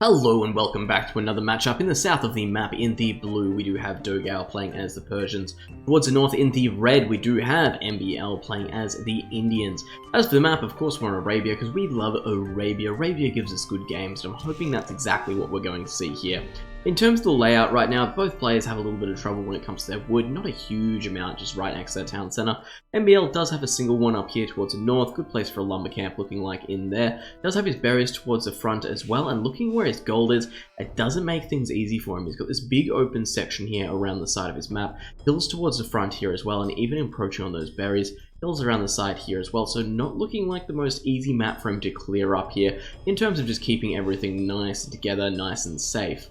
Hello and welcome back to another matchup. In the south of the map, in the blue, we do have Dogao playing as the Persians. Towards the north, in the red, we do have MBL playing as the Indians. As for the map, of course, we're in Arabia because we love Arabia. Arabia gives us good games, and I'm hoping that's exactly what we're going to see here. In terms of the layout right now, both players have a little bit of trouble when it comes to their wood. Not a huge amount, just right next to their town center. MBL does have a single one up here towards the north. Good place for a lumber camp looking like in there. Does have his berries towards the front as well, and looking where his gold is, it doesn't make things easy for him. He's got this big open section here around the side of his map. Hills towards the front here as well, and even encroaching on those berries. Hills around the side here as well, so not looking like the most easy map for him to clear up here in terms of just keeping everything nice together, nice and safe.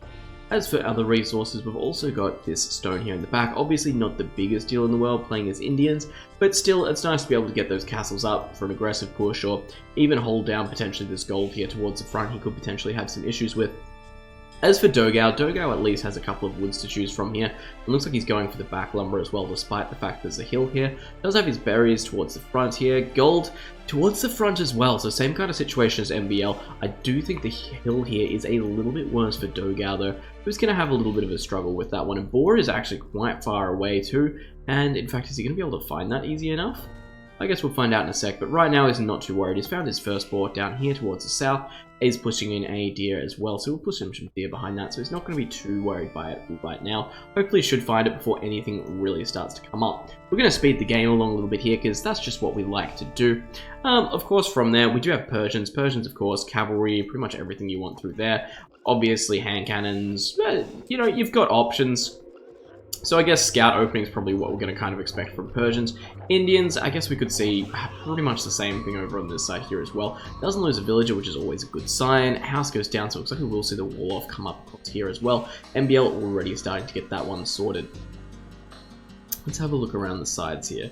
As for other resources, we've also got this stone here in the back. Obviously not the biggest deal in the world playing as Indians, but still it's nice to be able to get those castles up for an aggressive push, or even hold down potentially this gold here towards the front he could potentially have some issues with. As for Dogao, Dogao at least has a couple of woods to choose from here. It looks like he's going for the back lumber as well, despite the fact there's a hill here. Does have his berries towards the front here. Gold towards the front as well, so same kind of situation as MBL. I do think the hill here is a little bit worse for Dogao though, who's going to have a little bit of a struggle with that one. And Boar is actually quite far away too, and in fact, is he going to be able to find that easy enough? I guess we'll find out in a sec, but right now he's not too worried. He's found his first boar down here towards the south. He's pushing in a deer as well, so we'll push him some deer behind that, so he's not going to be too worried by it right now. Hopefully he should find it before anything really starts to come up. We're going to speed the game along a little bit here, because that's just what we like to do. Of course, from there, we do have Persians. Persians, of course, cavalry, pretty much everything you want through there. Obviously, hand cannons, you know, you've got options. So I guess scout opening is probably what we're going to kind of expect from Persians. Indians, I guess we could see pretty much the same thing over on this side here as well. Doesn't lose a villager, which is always a good sign. House goes down, so it looks like we will see the wall off come up across here as well. MBL already starting to get that one sorted. Let's have a look around the sides here.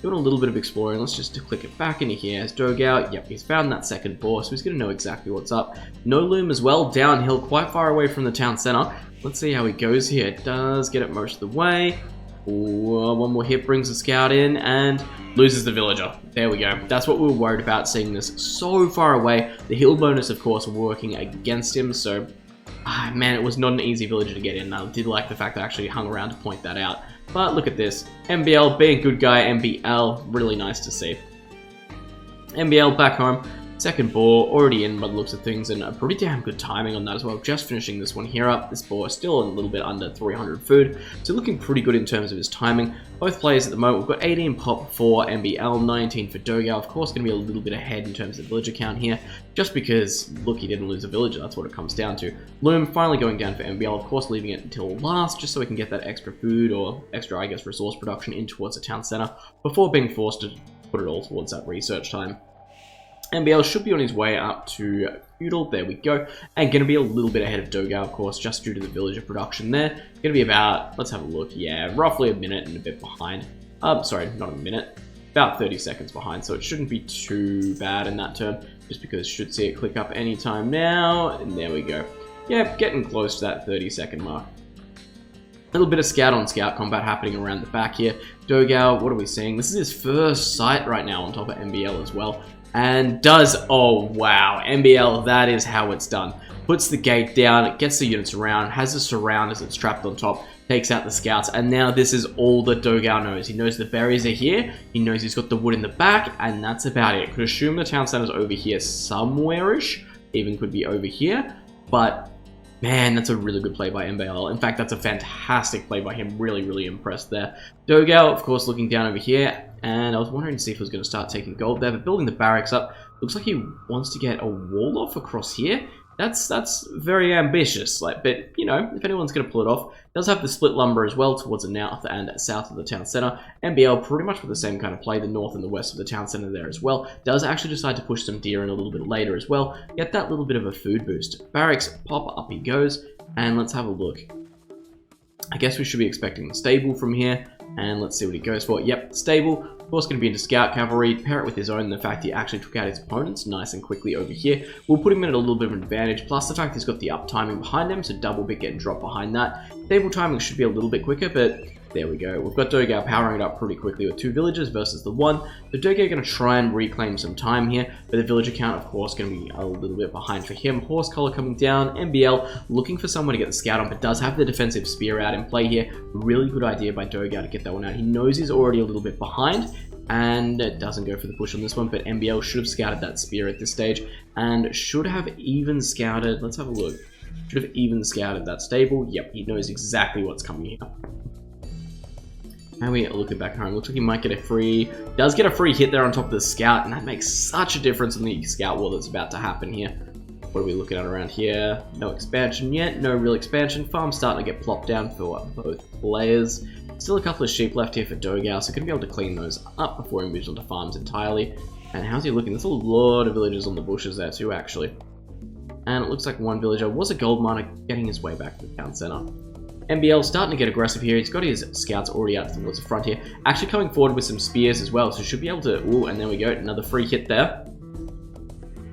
Doing a little bit of exploring. Let's just click it back into here. As Dogao, yep, he's found that second boar, so he's going to know exactly what's up. No loom as well, downhill, quite far away from the town center. Let's see how he goes here. It does get it most of the way. Ooh, one more hit brings the scout in and loses the villager. There we go. That's what we were worried about, seeing this so far away. The hill bonus, of course, working against him, so man, it was not an easy villager to get in. I did like the fact that I actually hung around to point that out. But look at this. MBL being a good guy, MBL, really nice to see. MBL back home. Second boar already in by the looks of things, and a pretty damn good timing on that as well. Just finishing this one here up. This boar is still a little bit under 300 food, so looking pretty good in terms of his timing. Both players at the moment, we've got 18 pop for MBL, 19 for Dogao. Of course, going to be a little bit ahead in terms of villager count here, just because, look, he didn't lose a villager. That's what it comes down to. Loom finally going down for MBL, of course, leaving it until last, just so we can get that extra food, or extra, I guess, resource production in towards the town center, before being forced to put it all towards that research time. MBL should be on his way up to feudal, there we go, and going to be a little bit ahead of Dogao, of course, just due to the villager production there. Going to be about, let's have a look, yeah, roughly a minute and a bit behind. Sorry, not a minute, about 30 seconds behind, so it shouldn't be too bad in that term, just because should see it click up anytime now, and there we go. Yeah, getting close to that 30-second mark. A little bit of scout-on-scout combat happening around the back here. Dogao, what are we seeing? This is his first sight right now on top of MBL as well. And does, oh wow, MBL, that is how it's done. Puts the gate down, it gets the units around, has the surround as it's trapped on top, takes out the scouts, and now this is all that Dogao knows. He knows the berries are here, he knows he's got the wood in the back, and that's about it. Could assume the town center's over here somewhere-ish, even could be over here, but man, that's a really good play by MBL. In fact, that's a fantastic play by him. Really, really impressed there. Dogao, of course, looking down over here. And I was wondering to see if he was going to start taking gold there. But building the barracks up, looks like he wants to get a wall off across here. That's very ambitious. But, you know, if anyone's going to pull it off, does have the split lumber as well towards the north and south of the town center. MBL pretty much with the same kind of play, the north and the west of the town center there as well. Does actually decide to push some deer in a little bit later as well. Get that little bit of a food boost. Barracks, pop, up he goes. And let's have a look. I guess we should be expecting the stable from here. And let's see what he goes for. Yep, stable. Of course, going to be into scout cavalry. Pair it with his own. The fact he actually took out his opponents nice and quickly over here will put him in a little bit of an advantage. Plus the fact he's got the up timing behind him, so double bit getting dropped behind that. Stable timing should be a little bit quicker, but There we go. We've got Dogao powering it up pretty quickly with 2 villagers versus the 1. So Dogao going to try and reclaim some time here, but the villager count, of course, going to be a little bit behind for him. Horse collar coming down. MBL looking for someone to get the scout on, but does have the defensive spear out in play here. Really good idea by Dogao to get that one out. He knows he's already a little bit behind, and doesn't go for the push on this one, but MBL should have scouted that spear at this stage, and should have even scouted, let's have a look, should have even scouted that stable. Yep, he knows exactly what's coming here. Now we looking back home, looks like he might get a free, does get a free hit there on top of the scout, and that makes such a difference in the scout war that's about to happen here. What are we looking at around here? No expansion yet, no real expansion. Farm's starting to get plopped down for both players. Still a couple of sheep left here for Dogao, so going to be able to clean those up before he moves on to farms entirely. And how's he looking? There's a lot of villagers on the bushes there too, actually. And it looks like one villager was a gold miner getting his way back to the town center. MBL starting to get aggressive here. He's got his scouts already out towards the front here. Actually coming forward with some spears as well, so should be able to... Ooh, and there we go. Another free hit there.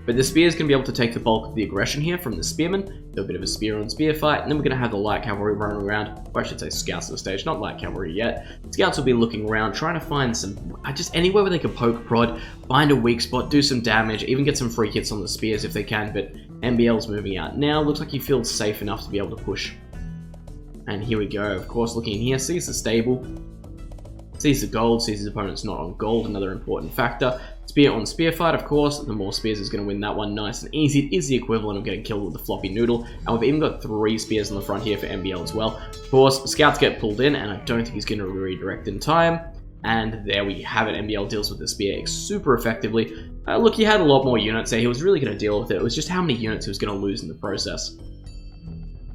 But the spears can be able to take the bulk of the aggression here from the spearmen. Do a bit of a spear on spear fight, and then we're going to have the light cavalry running around. Or I should say scouts at the stage, not light cavalry yet. Scouts will be looking around, trying to find some... just anywhere where they can poke prod, find a weak spot, do some damage, even get some free hits on the spears if they can. But MBL's moving out now. Looks like he feels safe enough to be able to push. And here we go, of course, looking in here, sees the stable, sees the gold, sees his opponent's not on gold, another important factor. Spear on spear fight, of course, the more spears is going to win that one nice and easy. It is the equivalent of getting killed with the floppy noodle, and we've even got 3 spears on the front here for MBL as well. Of course, scouts get pulled in, and I don't think he's going to redirect in time. And there we have it, MBL deals with the spear super effectively. Look, he had a lot more units there, he was really going to deal with it. It was just how many units he was going to lose in the process.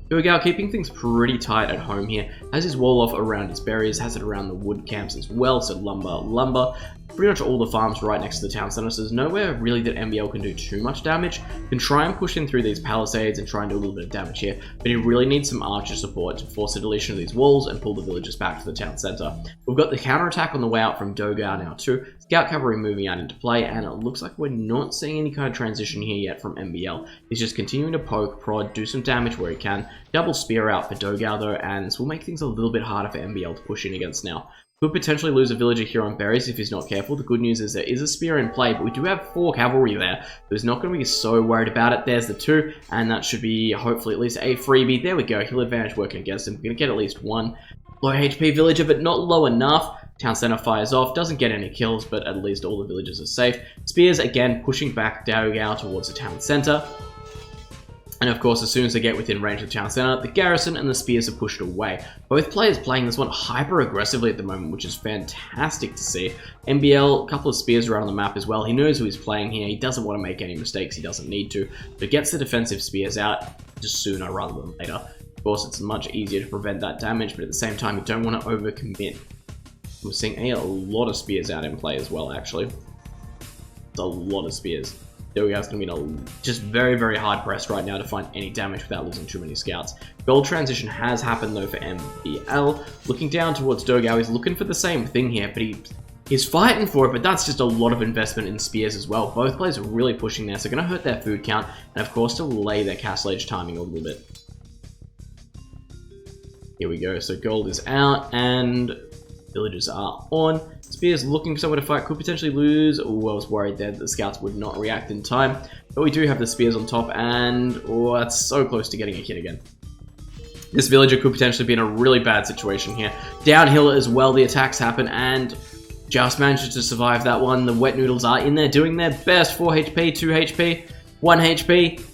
Dogao keeping things pretty tight at home here, has his wall off around his berries, has it around the wood camps as well, so lumber, pretty much all the farms right next to the town center, so there's nowhere really that MBL can do too much damage. Can try and push in through these palisades and try and do a little bit of damage here, but he really needs some archer support to force a deletion of these walls and pull the villagers back to the town center. We've got the counterattack on the way out from Dogao now too, scout cavalry moving out into play, and it looks like we're not seeing any kind of transition here yet from MBL. He's just continuing to poke, prod, do some damage where he can. Double spear out for Dogao though, and this will make things a little bit harder for MBL to push in against now. Could potentially lose a villager here on berries if he's not careful. The good news is there is a spear in play, but we do have 4 cavalry there, so he's not going to be so worried about it. There's the 2, and that should be hopefully at least a freebie. There we go, he'll advantage working against him. We're going to get at least 1 low HP villager, but not low enough. Town center fires off, doesn't get any kills, but at least all the villagers are safe. Spears again pushing back Dogao towards the town center. And of course, as soon as they get within range of the town center, the garrison and the spears are pushed away. Both players playing this one hyper aggressively at the moment, which is fantastic to see. MBL, a couple of spears around the map as well. He knows who he's playing here. He doesn't want to make any mistakes. He doesn't need to. But gets the defensive spears out just sooner rather than later. Of course, it's much easier to prevent that damage, but at the same time, you don't want to overcommit. We're seeing a lot of spears out in play as well, actually. It's a lot of spears. Dogao's going to be just very, very hard pressed right now to find any damage without losing too many scouts. Gold transition has happened though for MBL. Looking down towards Dogao, he's looking for the same thing here, but he's fighting for it, but that's just a lot of investment in spears as well. Both players are really pushing there, so going to hurt their food count, and of course delay their castle age timing a little bit. Here we go, so gold is out, and villagers are on. Spears looking for somewhere to fight, could potentially lose. Oh, I was worried there that the scouts would not react in time. But we do have the spears on top, and oh, that's so close to getting a hit again. This villager could potentially be in a really bad situation here. Downhill as well, the attacks happen, and just manages to survive that one. The wet noodles are in there doing their best. 4 HP, 2 HP, 1 HP.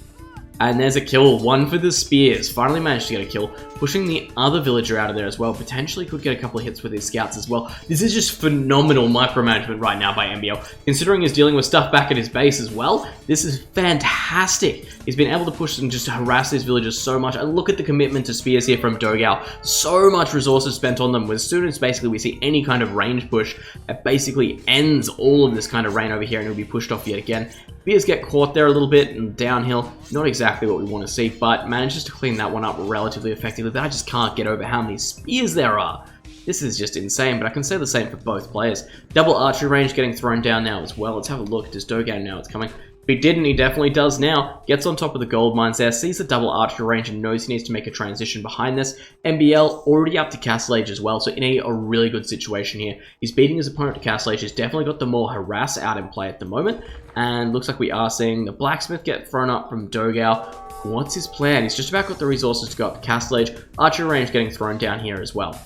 And there's a kill, 1 for the spears. Finally managed to get a kill, pushing the other villager out of there as well. Potentially could get a couple of hits with his scouts as well. This is just phenomenal micromanagement right now by MBL. Considering he's dealing with stuff back at his base as well, this is fantastic. He's been able to push and just harass these villagers so much. And look at the commitment to spears here from Dogao. So much resources spent on them. As soon as basically we see any kind of range push, it basically ends all of this kind of rain over here and it'll be pushed off yet again. Spears get caught there a little bit and downhill. Not exactly what we want to see, but manages to clean that one up relatively effectively. But I just can't get over how many spears there are. This is just insane, but I can say the same for both players. Double archery range getting thrown down now as well. Let's have a look. Does Dogao know it's coming? If he didn't, he definitely does now. Gets on top of the gold mines there, sees the double archer range and knows he needs to make a transition behind this. MBL already up to Castle Age as well, so in a really good situation here. He's beating his opponent to Castle Age. He's definitely got the more harass out in play at the moment. And looks like we are seeing the blacksmith get thrown up from Dogao. What's his plan? He's just about got the resources to go up to Castle Age. Archer range getting thrown down here as well.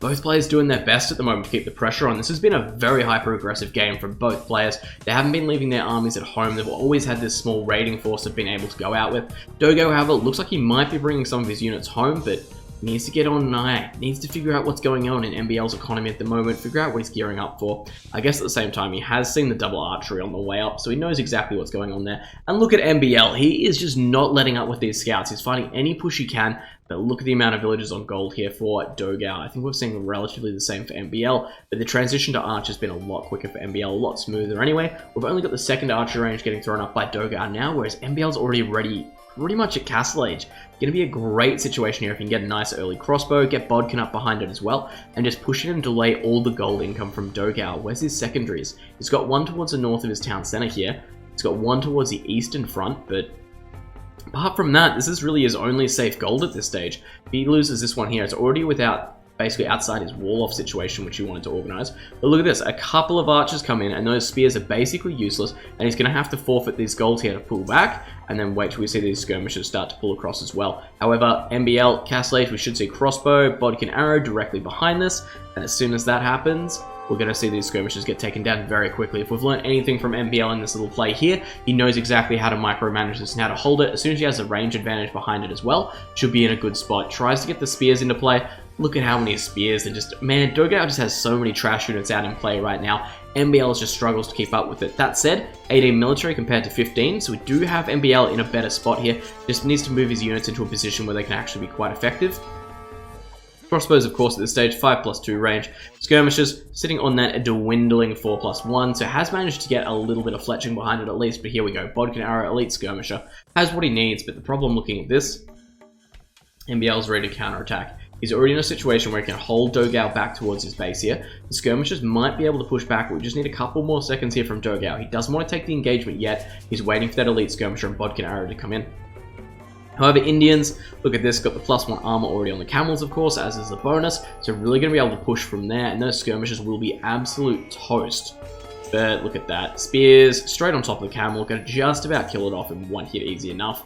Both players doing their best at the moment to keep the pressure on. This has been a very hyper-aggressive game from both players. They haven't been leaving their armies at home. They've always had this small raiding force they've been able to go out with. Dogao, however, looks like he might be bringing some of his units home, but needs to get on night. Needs to figure out what's going on in MBL's economy at the moment, figure out what he's gearing up for. I guess at the same time, he has seen the double archery on the way up, so he knows exactly what's going on there. And look at MBL. He is just not letting up with these scouts. He's finding any push he can. But look at the amount of villages on gold here for Dogao. I think we're seeing relatively the same for MBL, but the transition to Arch has been a lot quicker for MBL, a lot smoother anyway. We've only got the second archer range getting thrown up by Dogao now, whereas MBL's already ready pretty much at Castle Age. Going to be a great situation here if you can get a nice early crossbow, get Bodkin up behind it as well, and just push it and delay all the gold income from Dogao. Where's his secondaries? He's got one towards the north of his town center here. He's got one towards the eastern front, but apart from that, this is really his only safe gold at this stage. If he loses this one here, it's already basically outside his wall-off situation, which he wanted to organize. But look at this, a couple of archers come in, and those spears are basically useless, and he's going to have to forfeit these gold here to pull back, and then wait till we see these skirmishers start to pull across as well. However, MBL, Castle Age, we should see crossbow, Bodkin arrow directly behind this, and as soon as that happens, we're going to see these skirmishers get taken down very quickly. If we've learned anything from MBL in this little play here, he knows exactly how to micromanage this and how to hold it. As soon as he has a range advantage behind it as well, should be in a good spot. Tries to get the spears into play. Look at how many spears, and just, man, Dogao just has so many trash units out in play right now. MBL just struggles to keep up with it. That said, 18 military compared to 15, so we do have MBL in a better spot here. Just needs to move his units into a position where they can actually be quite effective. Crossbows, of course, at this stage, 5+2 range. Skirmishers sitting on that dwindling 4+1, so has managed to get a little bit of fletching behind it at least, but here we go. Bodkin arrow, elite skirmisher, has what he needs, but the problem looking at this, MBL's ready to counterattack. He's already in a situation where he can hold Dogao back towards his base here. The skirmishers might be able to push back, but we just need a couple more seconds here from Dogao. He doesn't want to take the engagement yet. He's waiting for that elite skirmisher and Bodkin arrow to come in. However, Indians, look at this, got the +1 armor already on the camels, of course, as is the bonus, so really going to be able to push from there, and those skirmishers will be absolute toast. But look at that, spears straight on top of the camel, going to just about kill it off in one hit easy enough.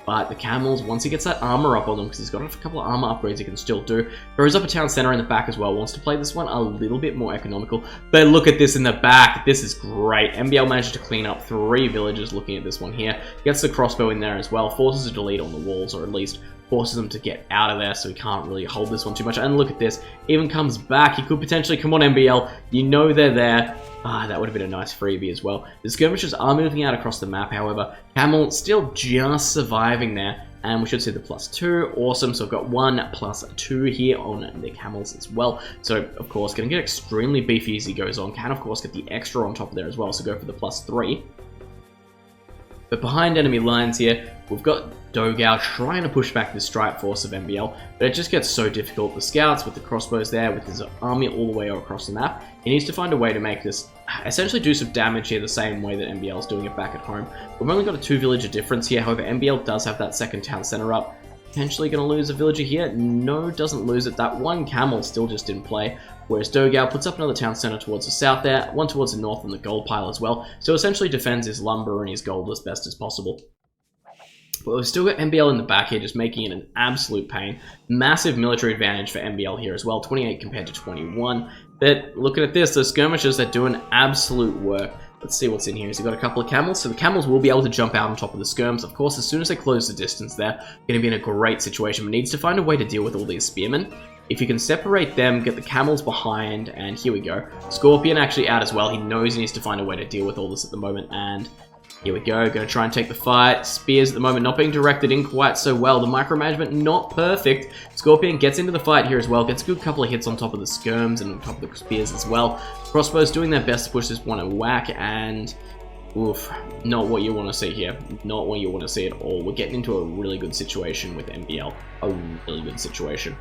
But the camels, once he gets that armor up on them, because he's got a couple of armor upgrades he can still do, throws up a town center in the back as well, wants to play this one a little bit more economical. But look at this in the back, this is great. MBL managed to clean up 3 villages looking at this one here. Gets the crossbow in there as well, forces a delete on the walls, or at least forces them to get out of there, so he can't really hold this one too much. And look at this, even comes back. He could potentially, come on MBL, you know they're there. Ah, that would have been a nice freebie as well. The skirmishers are moving out across the map, however. Camel still just surviving there, and we should see the +2. Awesome, so I've got 1+2 here on the camels as well. So, of course, going to get extremely beefy as he goes on. Can, of course, get the extra on top of there as well, so go for the +3. But behind enemy lines here, we've got Dogao trying to push back the strike force of MBL, but it just gets so difficult. The scouts with the crossbows there, with his army all the way across the map, he needs to find a way to make this essentially do some damage here the same way that MBL is doing it back at home. We've only got a 2 villager difference here, however MBL does have that second town center up. Potentially going to lose a villager here. No, doesn't lose it. That one camel still just in play. Whereas Dogao puts up another town center towards the south there, one towards the north on the gold pile as well. So essentially defends his lumber and his gold as best as possible. But we've still got MBL in the back here, just making it an absolute pain. Massive military advantage for MBL here as well, 28 compared to 21. But looking at this, the skirmishers are doing absolute work. Let's see what's in here. He's got a couple of camels, so the camels will be able to jump out on top of the skirms. Of course, as soon as they close the distance there, going to be in a great situation, but needs to find a way to deal with all these spearmen. If you can separate them, get the camels behind, and here we go. Scorpion actually out as well. He knows he needs to find a way to deal with all this at the moment, and here we go. Going to try and take the fight. Spears at the moment not being directed in quite so well. The micromanagement not perfect. Scorpion gets into the fight here as well. Gets a good couple of hits on top of the skirms and on top of the spears as well. Crossbows doing their best to push this one a whack, and oof, not what you want to see here. Not what you want to see at all. We're getting into a really good situation with MBL. A really good situation.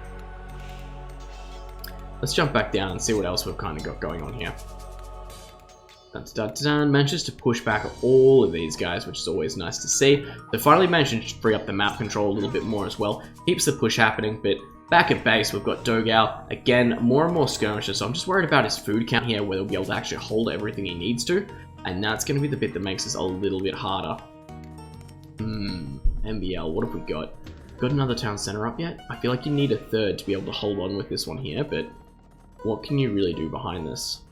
Let's jump back down and see what else we've kind of got going on here. Manages to push back all of these guys, which is always nice to see. They finally managed to free up the map control a little bit more as well. Keeps the push happening, but back at base, we've got Dogao. Again, more and more skirmishes, so I'm just worried about his food count here, whether he'll be able to actually hold everything he needs to. And that's going to be the bit that makes this a little bit harder. MBL, what have we got? Got another town center up yet? I feel like you need a third to be able to hold on with this one here, but what can you really do behind this?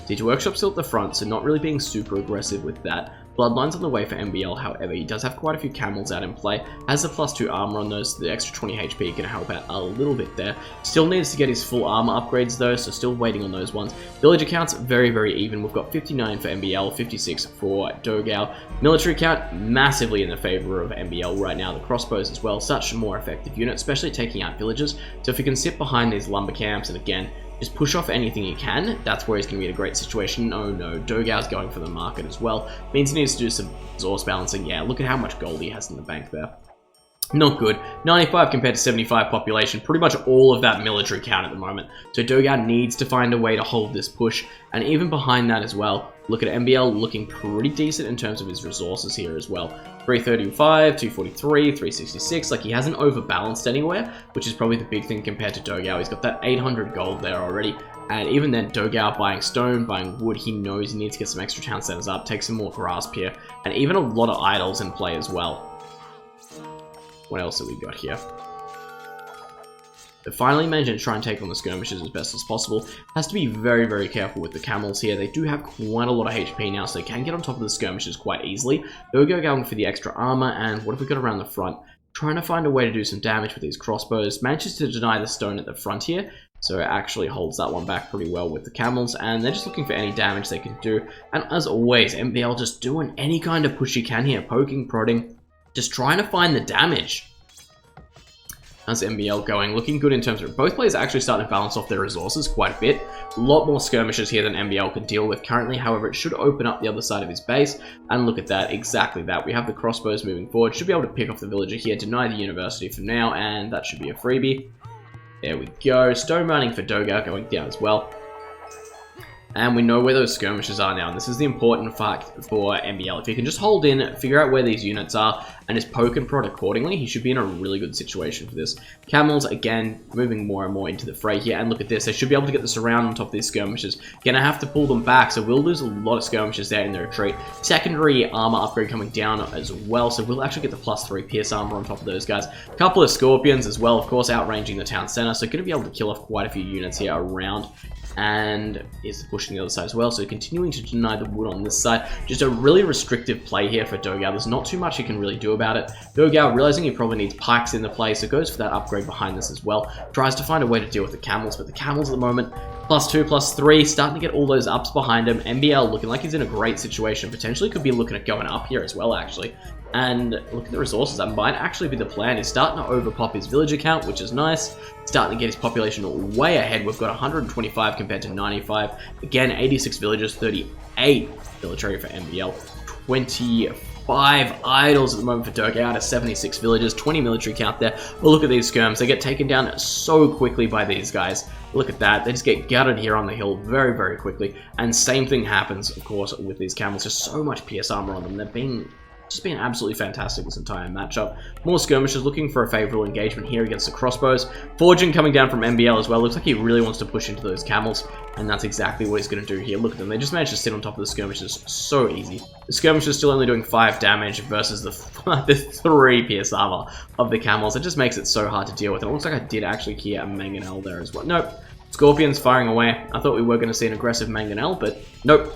Siege Workshop's still at the front, so not really being super aggressive with that. Bloodline's on the way for MBL, however, he does have quite a few camels out in play. Has the +2 armor on those, so the extra 20 HP can help out a little bit there. Still needs to get his full armor upgrades though, so still waiting on those ones. Villager count's very, very even. We've got 59 for MBL, 56 for Dogao. Military count massively in the favor of MBL right now. The crossbows as well, such a more effective unit, especially taking out villagers. So if he can sit behind these lumber camps and again, just push off anything he can, that's where he's going to be in a great situation. Oh no, Dogao's going for the market as well. Means he needs to do some resource balancing. Yeah, look at how much gold he has in the bank there. Not good. 95 compared to 75 population. Pretty much all of that military count at the moment. So Dogao needs to find a way to hold this push. And even behind that as well, look at MBL looking pretty decent in terms of his resources here as well. 335, 243, 366. Like, he hasn't overbalanced anywhere, which is probably the big thing compared to Dogao. He's got that 800 gold there already. And even then, Dogao buying stone, buying wood, he knows he needs to get some extra town centers up, take some more grasp here. And even a lot of idols in play as well. What else have we got here? They finally managed to try and take on the skirmishers as best as possible. Has to be very, very careful with the camels here. They do have quite a lot of HP now, so they can get on top of the skirmishers quite easily. They'll go going for the extra armor, and what have we got around the front? Trying to find a way to do some damage with these crossbows. Manages to deny the stone at the front here, so it actually holds that one back pretty well with the camels, and they're just looking for any damage they can do. And as always, MBL just doing any kind of push he can here, poking, prodding, just trying to find the damage. How's MBL going? Looking good in terms of both players actually starting to balance off their resources quite a bit. A lot more skirmishes here than MBL can deal with currently. However, it should open up the other side of his base. And look at that, exactly that. We have the crossbows moving forward. Should be able to pick off the villager here, deny the university for now, and that should be a freebie. There we go. Stone mining for Dogao going down as well. And we know where those skirmishes are now, and this is the important fact for MBL. If he can just hold in, figure out where these units are, and just poke and prod accordingly, he should be in a really good situation for this. Camels, again, moving more and more into the fray here, and look at this, they should be able to get the surround on top of these skirmishes. Gonna have to pull them back, so we'll lose a lot of skirmishes there in the retreat. Secondary armor upgrade coming down as well, so we'll actually get the +3 pierce armor on top of those guys. A couple of scorpions as well, of course, outranging the town center, so gonna be able to kill off quite a few units here around. And is pushing the other side as well, so continuing to deny the wood on this side. Just a really restrictive play here for Dogao. There's not too much he can really do about it. Dogao, realizing he probably needs pikes in the play, so goes for that upgrade behind this as well. Tries to find a way to deal with the camels, but the camels at the moment, +2, +3, starting to get all those ups behind him. MBL looking like he's in a great situation. Potentially could be looking at going up here as well, actually. And look at the resources. That might actually be the plan. He's starting to overpop his villager count, which is nice. Starting to get his population way ahead. We've got 125 compared to 95. Again, 86 villagers, 38 military for MBL. 25 idols at the moment for Dogao out of 76 villagers. 20 military count there. But look at these skirms. They get taken down so quickly by these guys. Look at that. They just get gutted here on the hill very, very quickly. And same thing happens, of course, with these camels. Just so much PS armor on them. They're just been absolutely fantastic this entire matchup. More skirmishers looking for a favorable engagement here against the crossbows. Forging coming down from MBL as well. Looks like he really wants to push into those camels, and that's exactly what he's going to do here. Look at them. They just managed to sit on top of the skirmishers so easy. The skirmishers still only doing 5 damage versus the 3 PS armor of the camels. It just makes it so hard to deal with. And it looks like I did actually hear a mangonel there as well. Nope. Scorpions firing away. I thought we were going to see an aggressive mangonel, but nope.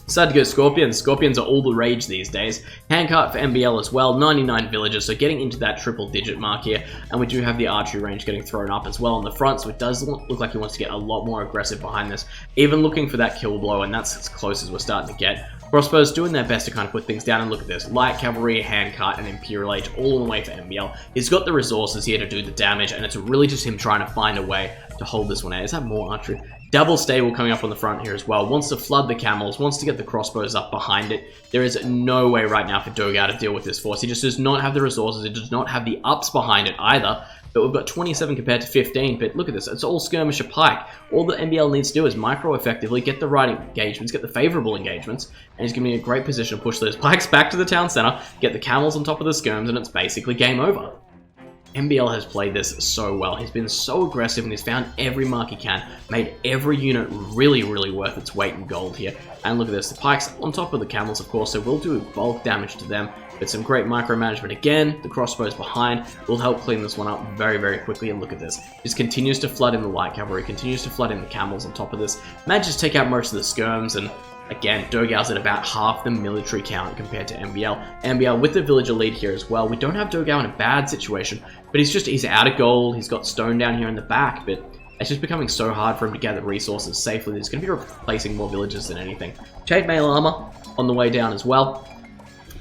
Decided to go Scorpions. Scorpions are all the rage these days. Handcart for MBL as well, 99 villagers, so getting into that triple-digit mark here. And we do have the archery range getting thrown up as well on the front, so it does look like he wants to get a lot more aggressive behind this. Even looking for that kill blow, and that's as close as we're starting to get. Crossbows doing their best to kind of put things down, and look at this. Light Cavalry, Handcart, and Imperial Age all on the way for MBL. He's got the resources here to do the damage, and it's really just him trying to find a way to hold this one out. Is that more archery? Double stable coming up on the front here as well. Wants to flood the camels, wants to get the crossbows up behind it. There is no way right now for Dogao to deal with this force. He just does not have the resources. He does not have the ups behind it either. but we've got 27 compared to 15. But look at this, it's all skirmisher pike. All the MBL needs to do is micro effectively, get the right engagements, get the favorable engagements, and he's going to be in a great position to push those pikes back to the town center, get the camels on top of the skirms, and it's basically game over. MBL has played this so well. He's been so aggressive and he's found every mark he can, made every unit really, really worth its weight in gold here. And look at this, the pikes on top of the camels, of course, so we'll do bulk damage to them, but some great micromanagement again. The crossbows behind will help clean this one up very, very quickly. And look at this, just continues to flood in the light cavalry, continues to flood in the camels on top of this, manages to take out most of the skirms, and again, Dogao's at about half the military count compared to MBL. MBL with the villager lead here as well. We don't have Dogao in a bad situation, but he's out of gold. He's got stone down here in the back, but it's just becoming so hard for him to gather resources safely. He's going to be replacing more villagers than anything. Chainmail armor on the way down as well.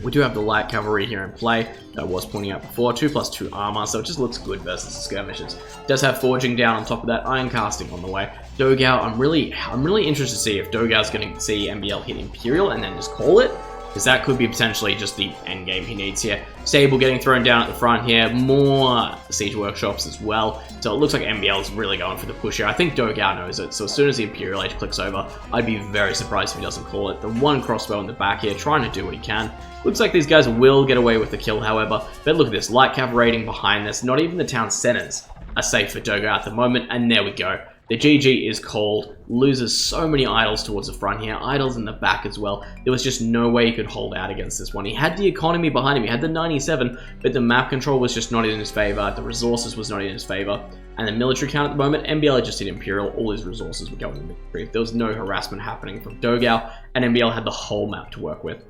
We do have the light cavalry here in play that I was pointing out before, 2+2 armor, so it just looks good versus the skirmishers. Does have forging down on top of that, iron casting on the way. Dogao, I'm really interested to see if Dogao's going to see MBL hit Imperial and then just call it, because that could be potentially just the end game he needs here. Sable getting thrown down at the front here, more siege workshops as well, so it looks like MBL is really going for the push here. I think Dogao knows it, so as soon as the Imperial Age clicks over, I'd be very surprised if he doesn't call it. The one crossbow in the back here, trying to do what he can. Looks like these guys will get away with the kill, however, but look at this, light cav raiding behind this. Not even the town centers are safe for Dogao at the moment, and there we go. The GG is called, loses so many idols towards the front here, idols in the back as well. There was just no way he could hold out against this one. He had the economy behind him, he had the 97, but the map control was just not in his favor, the resources was not in his favor, and the military count at the moment, MBL had just hit Imperial, all his resources were going in military. There was no harassment happening from Dogao, and MBL had the whole map to work with.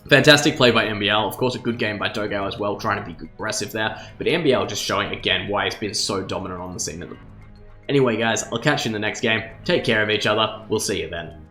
Fantastic play by MBL, of course a good game by Dogao as well, trying to be aggressive there, but MBL just showing again why he's been so dominant on the scene at the moment. Anyway guys, I'll catch you in the next game, take care of each other, we'll see you then.